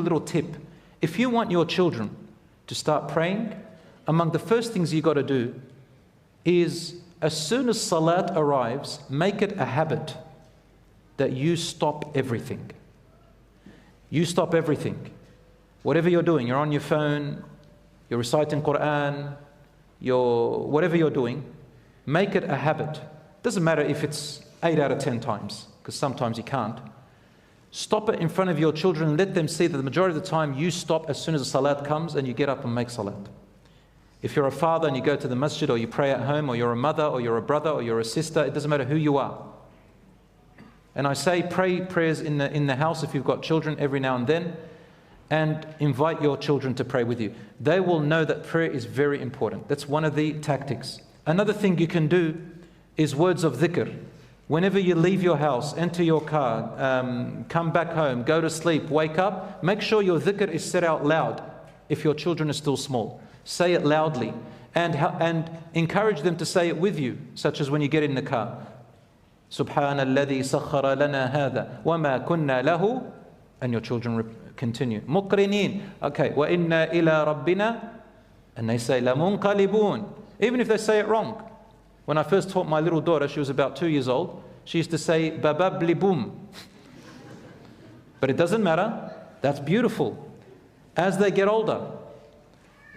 little tip. If you want your children to start praying, among the first things you got to do is, as soon as salat arrives, make it a habit that you stop everything. You stop everything. Whatever you're doing, you're on your phone, you're reciting Quran, whatever you're doing, make it a habit. Doesn't matter if it's 8 out of 10 times, because sometimes you can't. Stop it in front of your children and let them see that the majority of the time you stop as soon as the salat comes and you get up and make salat. If you're a father and you go to the masjid, or you pray at home, or you're a mother, or you're a brother, or you're a sister, it doesn't matter who you are. And I say pray prayers in the house if you've got children every now and then, and invite your children to pray with you. They will know that prayer is very important. That's one of the tactics. Another thing you can do is words of dhikr. Whenever you leave your house, enter your car, come back home, go to sleep, wake up, make sure your dhikr is said out loud if your children are still small. Say it loudly and encourage them to say it with you, such as when you get in the car. Subhanalladhi sakhara lana hadha wa ma kunna lahu, and your children continue. Muqrinin, okay, wa inna ila rabbina, and they say lamunqalibun, even if they say it wrong. When I first taught my little daughter, she was about 2 years old, she used to say babablibum. But it doesn't matter, that's beautiful. As they get older,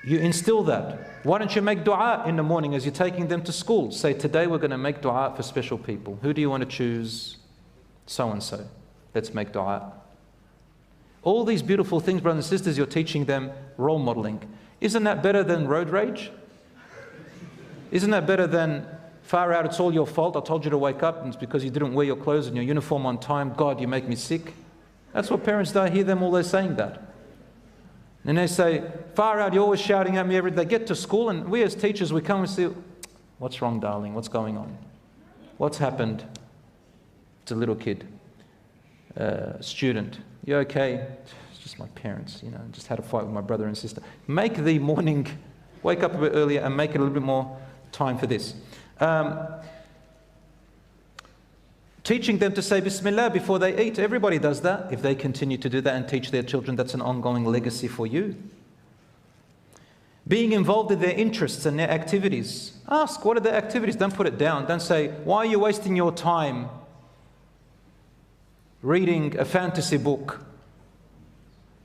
you instill that. Why don't you make dua in the morning as you're taking them to school? Say, today we're going to make dua for special people. Who do you want to choose? So and so. Let's make dua. All these beautiful things, brothers and sisters, you're teaching them, role modeling. Isn't that better than road rage? Isn't that better than, far out, it's all your fault, I told you to wake up and it's because you didn't wear your clothes and your uniform on time, God, you make me sick? That's what parents do. I hear them all, they're saying that. And they say, far out, you're always shouting at me every day. They get to school and we as teachers, we come and say, what's wrong, darling? What's going on? What's happened? It's a little kid, student. You okay? It's just my parents, just had a fight with my brother and sister. Make the morning, wake up a bit earlier and make it a little bit more time for this. Teaching them to say Bismillah before they eat. Everybody does that. If they continue to do that and teach their children, that's an ongoing legacy for you. Being involved in their interests and their activities. Ask, what are their activities? Don't put it down. Don't say, why are you wasting your time reading a fantasy book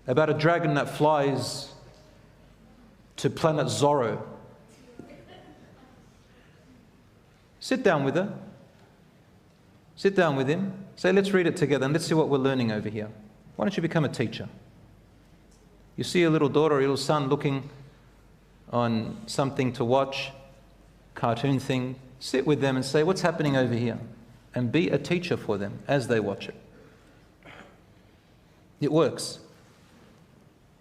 about a dragon that flies to planet Zorro? Sit down with her. Sit down with him. Say, let's read it together and let's see what we're learning over here. Why don't you become a teacher? You see a little daughter or your little son looking on something to watch, cartoon thing, sit with them and say, what's happening over here? And be a teacher for them as they watch it. It works.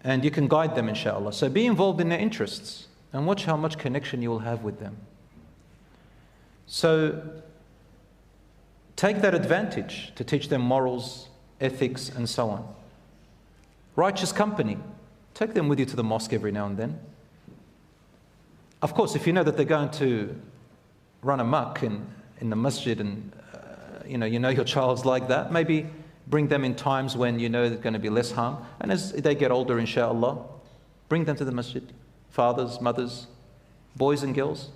And you can guide them, inshallah. So be involved in their interests and watch how much connection you will have with them. So take that advantage to teach them morals, ethics, and so on. Righteous company. Take them with you to the mosque every now and then. Of course, if you know that they're going to run amok in the masjid and you know your child's like that, maybe bring them in times when you know there's going to be less harm. And as they get older, inshallah, bring them to the masjid. Fathers, mothers, boys and girls.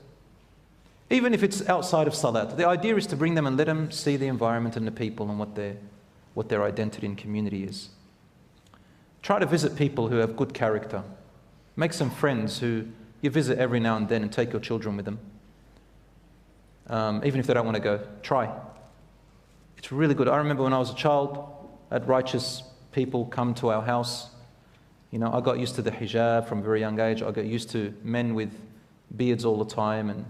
Even if it's outside of salat. The idea is to bring them and let them see the environment and the people and what their identity and community is. Try to visit people who have good character. Make some friends who you visit every now and then and take your children with them. Even if they don't want to go, try. It's really good. I remember when I was a child, I had righteous people come to our house. I got used to the hijab from a very young age. I got used to men with beards all the time and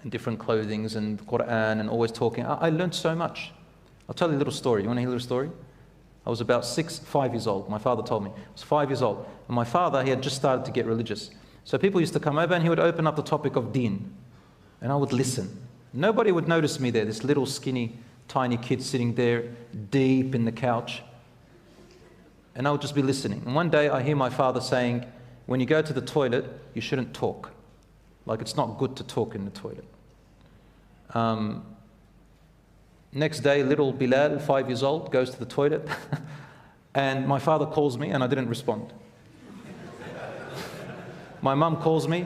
different clothings and Quran and always talking. I learned so much. I'll tell you a little story. You want to hear a little story? I was about 5 years old. My father told me. I was 5 years old. And my father, he had just started to get religious. So people used to come over and he would open up the topic of deen. And I would listen. Nobody would notice me there, this little skinny, tiny kid sitting there deep in the couch. And I would just be listening. And one day I hear my father saying, when you go to the toilet, you shouldn't talk. Like it's not good to talk in the toilet. Next day, little Bilal, 5 years old, goes to the toilet. And my father calls me and I didn't respond. My mum calls me.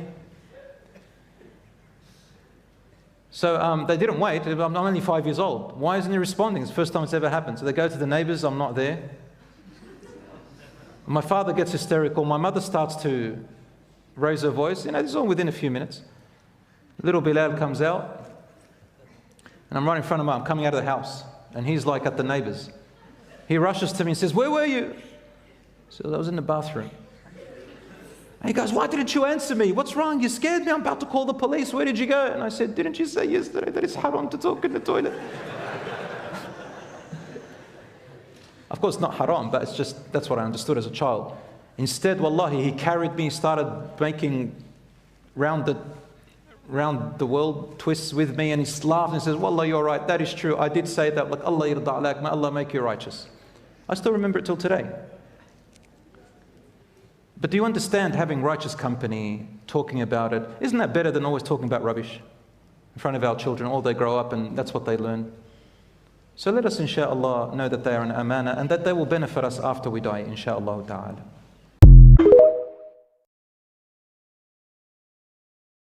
So they didn't wait. I'm only 5 years old. Why isn't he responding? It's the first time it's ever happened. So they go to the neighbors, I'm not there. My father gets hysterical. My mother starts to raise her voice. This is all within a few minutes. Little Bilal comes out. And I'm right in front of him. I'm coming out of the house. And he's like at the neighbors. He rushes to me and says, "Where were you?" So I was in the bathroom. And he goes, "Why didn't you answer me? What's wrong? You scared me. I'm about to call the police. Where did you go?" And I said, "Didn't you say yesterday that it's haram to talk in the toilet?" Of course, not haram, but it's just, that's what I understood as a child. Instead, wallahi, he carried me, started making round the world twists with me, and he laughed and says, "Wallah, you're right. That is true. I did say that. Like, Allah yarda alak, may Allah make you righteous." I still remember it till today. But do you understand, having righteous company, talking about it, isn't that better than always talking about rubbish in front of our children? All they grow up and that's what they learn. So let us, insha'Allah, know that they are an amana and that they will benefit us after we die, insha'Allah ta'ala.